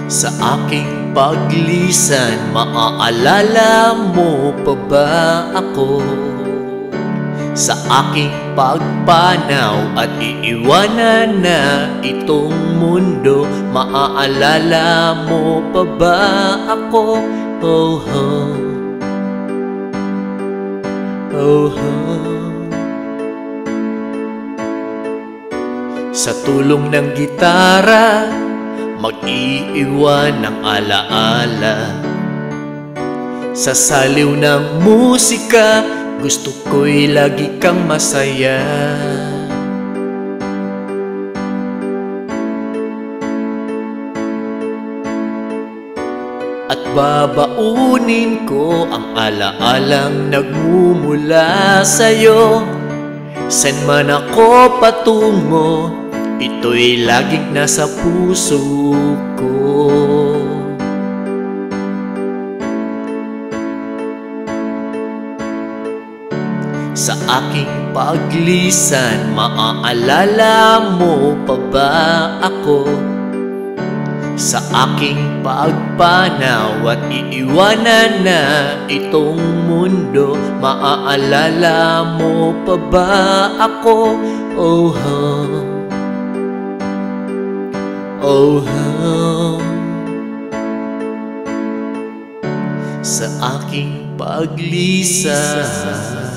Sa aking paglisan, maaalala mo pa ba ako? Sa aking pagpanaw at iiwanan na itong mundo, maaalala mo pa ba ako? Oh, oh. Oh, oh. Sa tulong ng gitara, mag-iiwan ng alaala. Sa saliw ng musika, gusto ko'y lagi kang masaya. At babaunin ko ang alaalang nagmumula sa'yo. San man ako patungo, ito'y laging nasa puso ko. Sa aking paglisan, maaalala mo pa ba ako? Sa aking pagpanaw at iiwanan na itong mundo, maaalala mo pa ba ako? Oh, oh. Oh, oh. Sa aking paglisan.